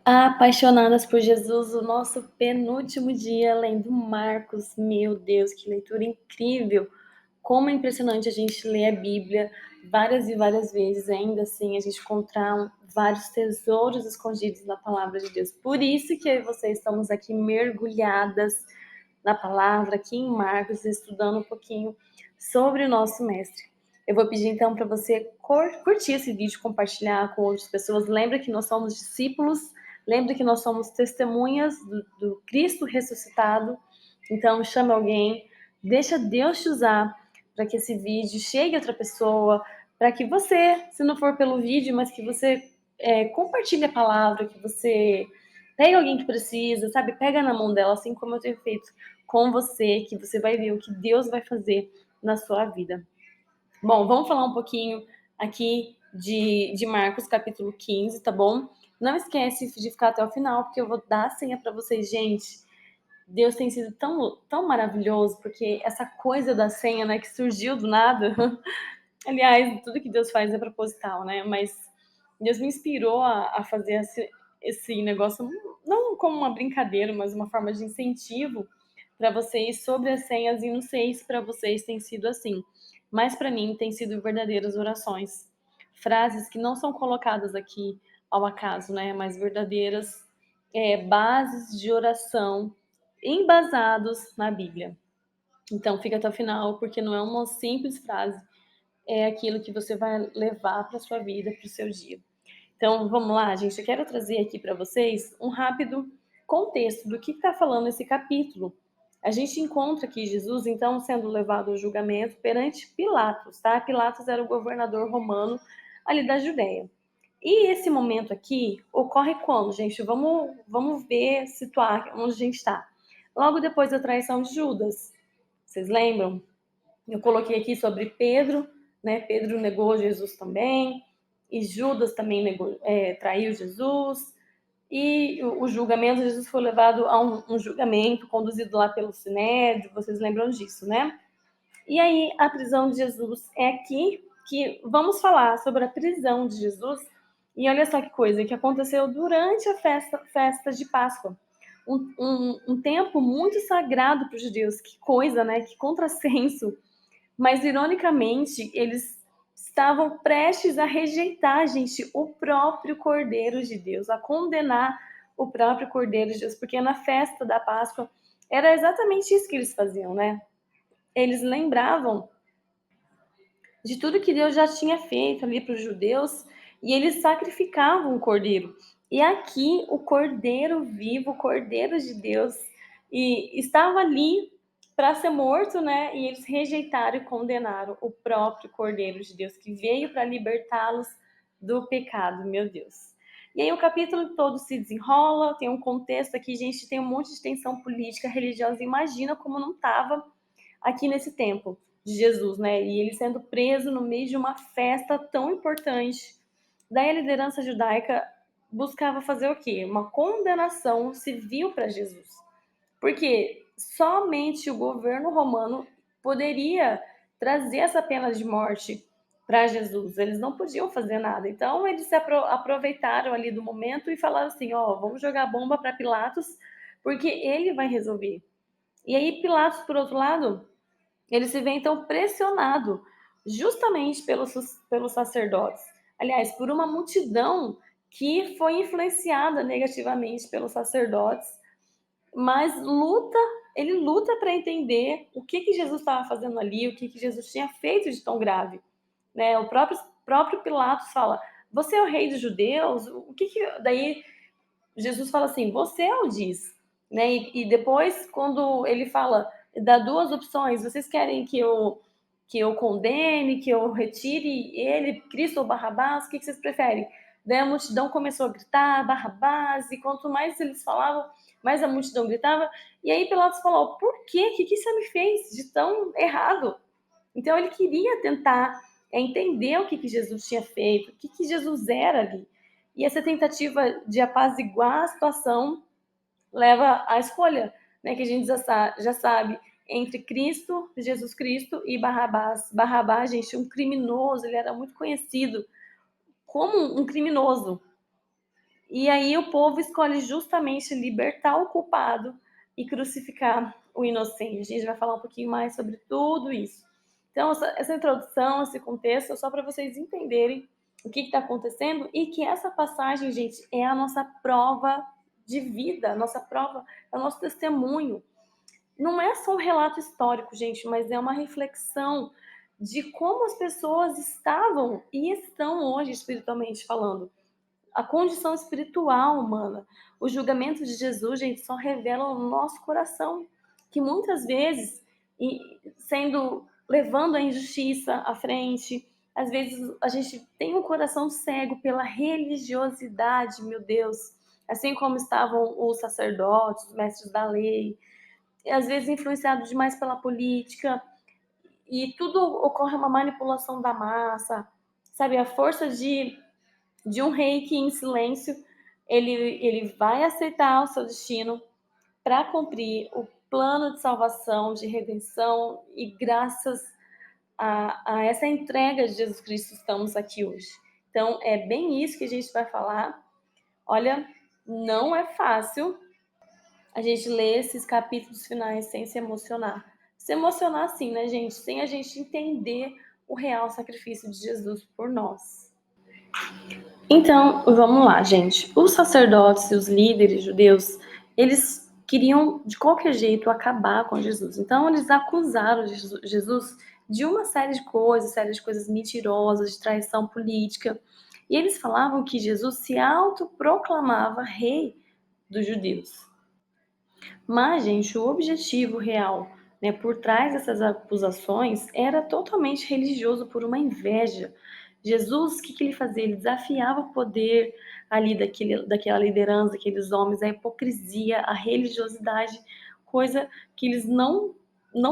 Apaixonadas por Jesus, o nosso penúltimo dia lendo Marcos. Meu Deus, que leitura incrível! Como é impressionante a gente ler a Bíblia várias e várias vezes, ainda assim a gente encontrar vários tesouros escondidos na palavra de Deus. Por isso que eu e você estamos aqui mergulhadas na palavra, aqui em Marcos, estudando um pouquinho sobre o nosso mestre. Eu vou pedir então para você curtir esse vídeo, compartilhar com outras pessoas. Lembra que nós somos discípulos, lembra que nós somos testemunhas do Cristo ressuscitado. Então chame alguém, deixa Deus te usar para que esse vídeo chegue a outra pessoa, para que você, se não for pelo vídeo, mas que você compartilhe a palavra, que você pegue alguém que precisa, sabe? Pega na mão dela, assim como eu tenho feito com você, que você vai ver o que Deus vai fazer na sua vida. Bom, vamos falar um pouquinho aqui de Marcos, capítulo 15, tá bom? Não esquece de ficar até o final, porque eu vou dar a senha para vocês, gente. Deus tem sido tão maravilhoso, porque essa coisa da senha, né, que surgiu do nada. Aliás, tudo que Deus faz é proposital, né? Mas Deus me inspirou a fazer esse negócio, não como uma brincadeira, mas uma forma de incentivo para vocês sobre as senhas. E não sei se para vocês tem sido assim, mas para mim tem sido verdadeiras orações. Frases que não são colocadas aqui ao acaso, né? Mas verdadeiras bases de oração embasados na Bíblia. Então fica até o final, porque não é uma simples frase, é aquilo que você vai levar para sua vida, para o seu dia. Então, vamos lá, gente. Eu quero trazer aqui para vocês um rápido contexto do que está falando esse capítulo. A gente encontra aqui Jesus, então, sendo levado ao julgamento perante Pilatos, tá? Pilatos era o governador romano ali da Judéia. E esse momento aqui ocorre quando, gente? Vamos ver, situar onde a gente está. Logo depois da traição de Judas. Vocês lembram? Eu coloquei aqui sobre Pedro, né? Pedro negou Jesus também, e Judas também traiu Jesus. E o julgamento, Jesus foi levado a um julgamento conduzido lá pelo Sinédrio, vocês lembram disso, né? E aí, a prisão de Jesus é aqui que vamos falar sobre a prisão de Jesus. E olha só que coisa que aconteceu durante a festa de Páscoa. Um tempo muito sagrado para os judeus. Que coisa, né? Que contrassenso. Mas, ironicamente, eles estavam prestes a rejeitar, gente, o próprio Cordeiro de Deus, a condenar o próprio Cordeiro de Deus, porque na festa da Páscoa era exatamente isso que eles faziam, né? Eles lembravam de tudo que Deus já tinha feito ali para os judeus e eles sacrificavam o cordeiro. E aqui o cordeiro vivo, o cordeiro de Deus, e estava ali para ser morto, né? E eles rejeitaram e condenaram o próprio cordeiro de Deus que veio para libertá-los do pecado, meu Deus. E aí o capítulo todo se desenrola, tem um contexto aqui, gente, tem um monte de tensão política, religiosa. Imagina como não estava aqui nesse tempo de Jesus, né? E ele sendo preso no meio de uma festa tão importante. Daí a liderança judaica buscava fazer o quê? Uma condenação civil para Jesus. Porque somente o governo romano poderia trazer essa pena de morte para Jesus. Eles não podiam fazer nada. Então eles se aproveitaram ali do momento e falaram assim: ó, vamos jogar bomba para Pilatos, porque ele vai resolver. E aí Pilatos, por outro lado, ele se vê então pressionado justamente pelos sacerdotes. Aliás, por uma multidão que foi influenciada negativamente pelos sacerdotes, mas ele luta para entender o que Jesus estava fazendo ali, o que Jesus tinha feito de tão grave. Né? O próprio Pilatos fala: Você é o rei dos judeus? O que. Daí Jesus fala assim: Você é o diz. Né? E depois, quando ele fala, dá duas opções: vocês querem que eu condene, que eu retire ele, Cristo ou Barrabás? O que vocês preferem? Daí a multidão começou a gritar: Barrabás, e quanto mais eles falavam, mais a multidão gritava. E aí Pilatos falou: Por quê? O que você me fez de tão errado? Então ele queria tentar entender o que Jesus tinha feito, o que Jesus era ali. E essa tentativa de apaziguar a situação leva à escolha, né, que a gente já sabe, entre Cristo, Jesus Cristo e Barrabás. Barrabás, gente, um criminoso, ele era muito conhecido como um criminoso. E aí o povo escolhe justamente libertar o culpado e crucificar o inocente. A gente vai falar um pouquinho mais sobre tudo isso. Então, essa introdução, esse contexto, é só para vocês entenderem o que está acontecendo e que essa passagem, gente, é a nossa prova de vida, a nossa prova, é o nosso testemunho. Não é só um relato histórico, gente, mas é uma reflexão de como as pessoas estavam e estão hoje, espiritualmente falando. A condição espiritual humana. O julgamento de Jesus, gente, só revela o nosso coração, que muitas vezes, levando a injustiça à frente, às vezes a gente tem um coração cego pela religiosidade, meu Deus, assim como estavam os sacerdotes, os mestres da lei, e às vezes influenciados demais pela política, e tudo ocorre uma manipulação da massa, sabe? A força de um rei que em silêncio ele vai aceitar o seu destino para cumprir o plano de salvação, de redenção, e graças a essa entrega de Jesus Cristo estamos aqui hoje. Então é bem isso que a gente vai falar. Olha, não é fácil a gente ler esses capítulos finais sem se emocionar. Se emocionar sim, né, gente? Sem a gente entender o real sacrifício de Jesus por nós. Então, vamos lá, gente. Os sacerdotes e os líderes judeus, eles queriam de qualquer jeito acabar com Jesus. Então, eles acusaram Jesus de uma série de coisas mentirosas, de traição política. E eles falavam que Jesus se autoproclamava rei dos judeus. Mas, gente, o objetivo real, né, por trás dessas acusações era totalmente religioso, por uma inveja. Jesus, o que ele fazia? Ele desafiava o poder ali daquela liderança, daqueles homens, a hipocrisia, a religiosidade, coisa que eles não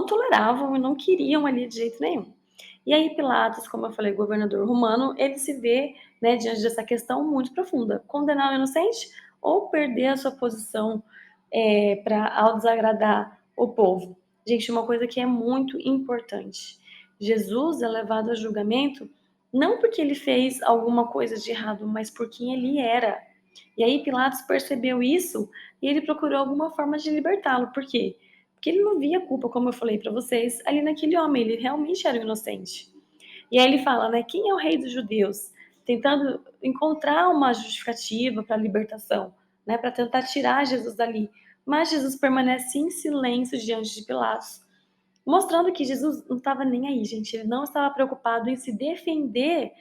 toleravam e não queriam ali de jeito nenhum. E aí Pilatos, como eu falei, governador romano, ele se vê, né, diante dessa questão muito profunda: condenar o inocente ou perder a sua posição ao desagradar o povo. Gente, uma coisa que é muito importante: Jesus é levado a julgamento não porque ele fez alguma coisa de errado, mas por quem ele era. E aí Pilatos percebeu isso e ele procurou alguma forma de libertá-lo. Por quê? Porque ele não via culpa, como eu falei para vocês, ali naquele homem. Ele realmente era inocente. E aí ele fala, né, quem é o rei dos judeus? Tentando encontrar uma justificativa para a libertação, né, para tentar tirar Jesus dali. Mas Jesus permanece em silêncio diante de Pilatos, mostrando que Jesus não estava nem aí, gente. Ele não estava preocupado em se defender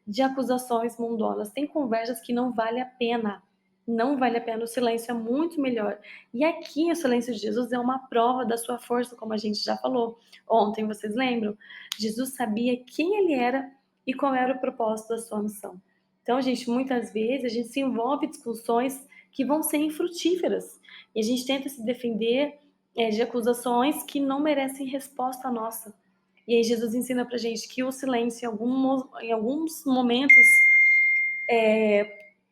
de acusações mundanas. Tem conversas que não vale a pena. Não vale a pena. O silêncio é muito melhor. E aqui o silêncio de Jesus é uma prova da sua força, como a gente já falou ontem, vocês lembram? Jesus sabia quem ele era e qual era o propósito da sua missão. Então, gente, muitas vezes a gente se envolve em discussões que vão ser infrutíferas. E a gente tenta se defender de acusações que não merecem resposta nossa. E aí Jesus ensina pra gente que o silêncio, em alguns momentos,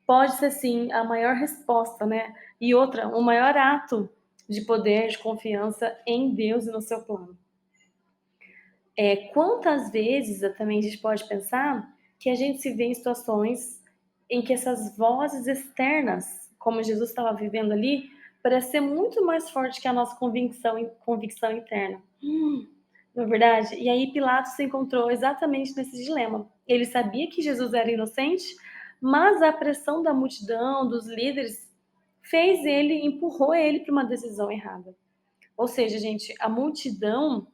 pode ser, sim, a maior resposta, né? E outra, o maior ato de poder, de confiança em Deus e no seu plano. Quantas vezes também a gente pode pensar que a gente se vê em situações em que essas vozes externas, como Jesus estava vivendo ali, parece ser muito mais forte que a nossa convicção interna. Não é verdade? E aí Pilatos se encontrou exatamente nesse dilema. Ele sabia que Jesus era inocente, mas a pressão da multidão, dos líderes, empurrou ele para uma decisão errada. Ou seja, gente, a multidão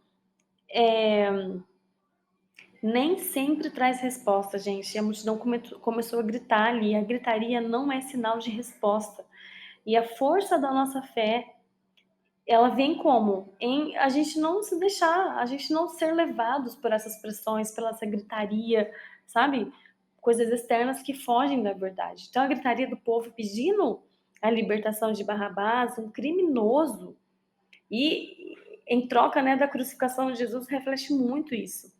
nem sempre traz resposta, gente. E a multidão começou a gritar ali. A gritaria não é sinal de resposta. E a força da nossa fé, ela vem como? Em a gente não se deixar, a gente não ser levados por essas pressões, pela essa gritaria, sabe? Coisas externas que fogem da verdade. Então a gritaria do povo pedindo a libertação de Barrabás, um criminoso, e em troca, né, da crucificação de Jesus, reflete muito isso.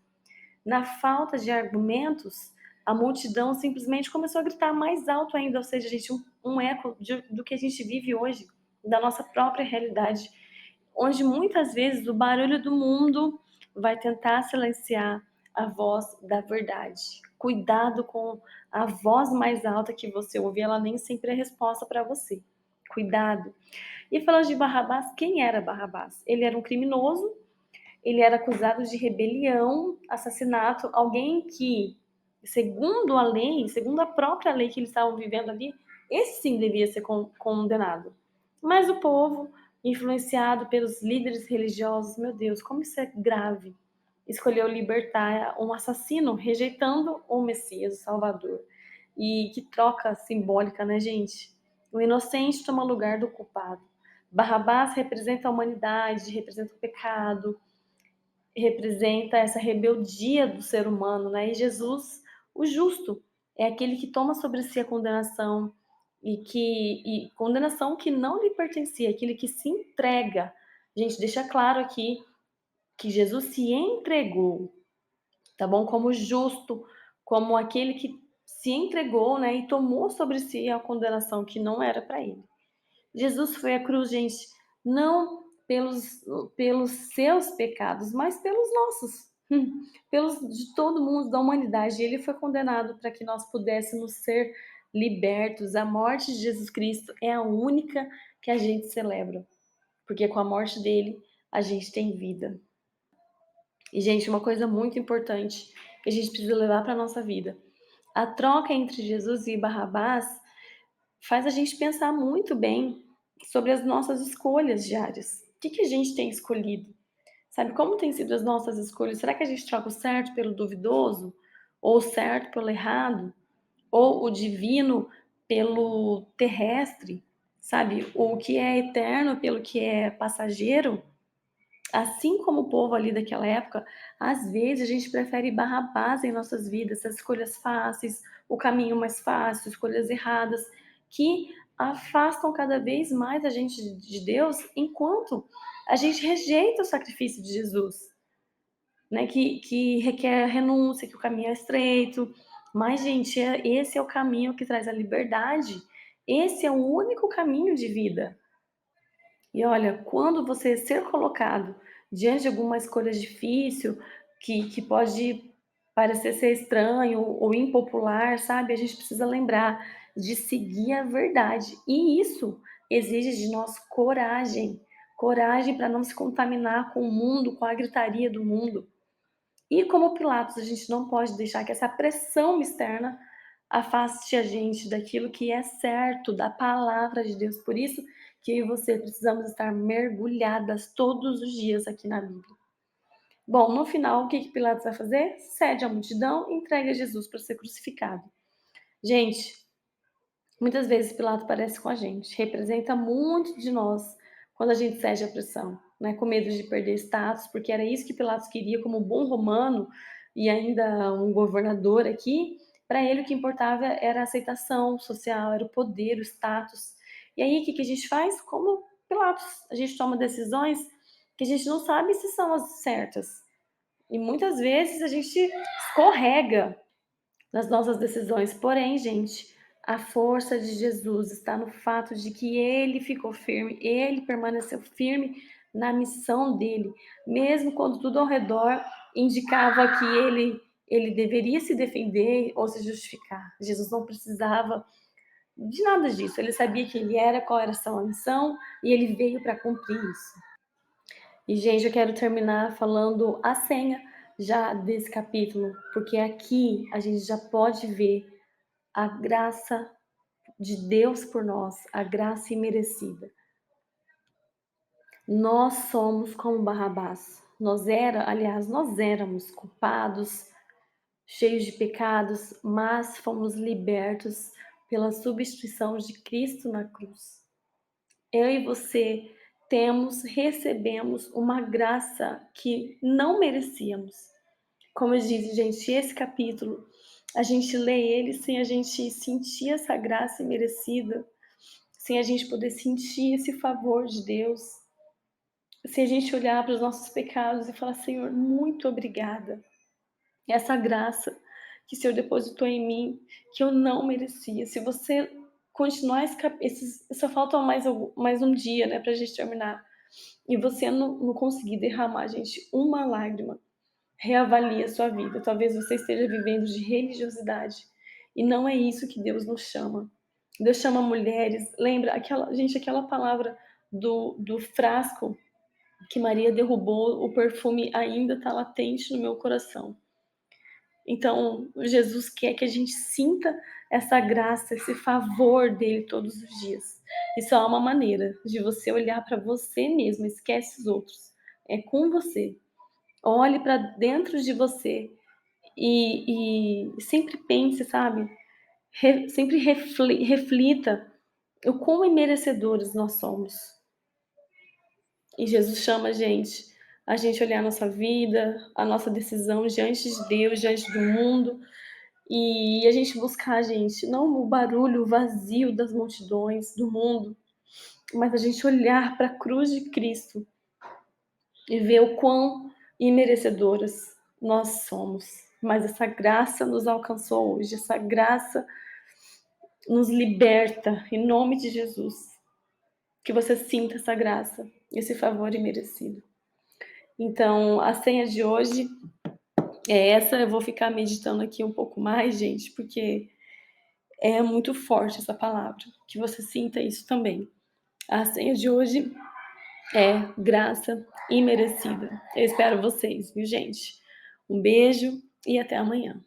Na falta de argumentos, a multidão simplesmente começou a gritar mais alto ainda, ou seja, gente, um eco do que a gente vive hoje, da nossa própria realidade, onde muitas vezes o barulho do mundo vai tentar silenciar a voz da verdade. Cuidado com a voz mais alta que você ouve, ela nem sempre é resposta para você. Cuidado. E falando de Barrabás, quem era Barrabás? Ele era um criminoso, ele era acusado de rebelião, assassinato, alguém que, segundo a lei, segundo a própria lei que eles estavam vivendo ali, esse sim devia ser condenado. Mas o povo, influenciado pelos líderes religiosos, meu Deus, como isso é grave, escolheu libertar um assassino, rejeitando o Messias, o Salvador. E que troca simbólica, né, gente? O inocente toma lugar do culpado. Barrabás representa a humanidade, representa o pecado, representa essa rebeldia do ser humano, né? E Jesus, o justo, é aquele que toma sobre si a condenação e condenação que não lhe pertencia, aquele que se entrega. Gente, deixa claro aqui que Jesus se entregou, tá bom? Como justo, como aquele que se entregou, né, e tomou sobre si a condenação que não era para ele. Jesus foi à cruz, gente, não pelos seus pecados, mas pelos nossos, pelos de todo mundo, da humanidade. Ele foi condenado para que nós pudéssemos ser libertos. A morte de Jesus Cristo é a única que a gente celebra, porque com a morte dele a gente tem vida. E, gente, uma coisa muito importante que a gente precisa levar para a nossa vida. A troca entre Jesus e Barrabás faz a gente pensar muito bem sobre as nossas escolhas diárias. O que a gente tem escolhido? Sabe, como têm sido as nossas escolhas? Será que a gente troca o certo pelo duvidoso? Ou o certo pelo errado? Ou o divino pelo terrestre? Sabe, o que é eterno pelo que é passageiro? Assim como o povo ali daquela época, às vezes a gente prefere Barrabás em nossas vidas, as escolhas fáceis, o caminho mais fácil, escolhas erradas, que afastam cada vez mais a gente de Deus, enquanto a gente rejeita o sacrifício de Jesus, né? Que requer renúncia, que o caminho é estreito. Mas, gente, esse é o caminho que traz a liberdade. Esse é o único caminho de vida. E olha, quando você ser colocado diante de alguma escolha difícil, que pode parecer ser estranho ou impopular, sabe? A gente precisa lembrar de seguir a verdade. E isso exige de nós coragem. Coragem para não se contaminar com o mundo, com a gritaria do mundo. E como Pilatos, a gente não pode deixar que essa pressão externa afaste a gente daquilo que é certo, da palavra de Deus. Por isso que eu e você precisamos estar mergulhadas todos os dias aqui na Bíblia. Bom, no final, o que Pilatos vai fazer? Cede à multidão e entrega Jesus para ser crucificado. Gente, muitas vezes Pilatos parece com a gente, representa muito de nós quando a gente cede à pressão, né? Com medo de perder status, porque era isso que Pilatos queria como bom romano e ainda um governador aqui. Para ele o que importava era a aceitação social, era o poder, o status. E aí o que a gente faz? Como Pilatos, a gente toma decisões que a gente não sabe se são as certas. E muitas vezes a gente escorrega nas nossas decisões. Porém, gente, a força de Jesus está no fato de que ele ficou firme, ele permaneceu firme na missão dele, mesmo quando tudo ao redor indicava que ele deveria se defender ou se justificar. Jesus não precisava de nada disso. Ele sabia que ele era, qual era a sua missão e ele veio para cumprir isso. E, gente, eu quero terminar falando a senha já desse capítulo, porque aqui a gente já pode ver a graça de Deus por nós, a graça imerecida. Nós somos como Barrabás. Nós éramos culpados, cheios de pecados, mas fomos libertos pela substituição de Cristo na cruz. Eu e você recebemos uma graça que não merecíamos. Como eu disse, gente, esse capítulo, a gente lê ele sem a gente sentir essa graça imerecida, sem a gente poder sentir esse favor de Deus, sem a gente olhar para os nossos pecados e falar, Senhor, muito obrigada. Essa graça que o Senhor depositou em mim, que eu não merecia. Se você continuar só falta mais um dia, né, pra gente terminar. E você não conseguir derramar, gente, uma lágrima, Reavalie a sua vida. Talvez você esteja vivendo de religiosidade e não é isso que Deus nos chama. Deus chama mulheres. Lembra aquela palavra do frasco que Maria derrubou, o perfume ainda está latente no meu coração. Então, Jesus quer que a gente sinta essa graça, esse favor dele todos os dias. Isso é uma maneira de você olhar para você mesmo, esquece os outros. É com você. Olhe para dentro de você e sempre pense, sabe? Sempre reflita o quão imerecedores nós somos. E Jesus chama a gente olhar a nossa vida, a nossa decisão diante de Deus, diante do mundo, e a gente buscar, gente, não o barulho vazio das multidões do mundo, mas a gente olhar para a cruz de Cristo e ver o quão imerecedoras nós somos. Mas essa graça nos alcançou hoje, essa graça nos liberta, em nome de Jesus. Que você sinta essa graça, esse favor imerecido. Então, a senha de hoje é essa. Eu vou ficar meditando aqui um pouco mais, gente, porque é muito forte essa palavra. Que você sinta isso também. A senha de hoje é graça imerecida. Eu espero vocês, viu, gente? Um beijo e até amanhã.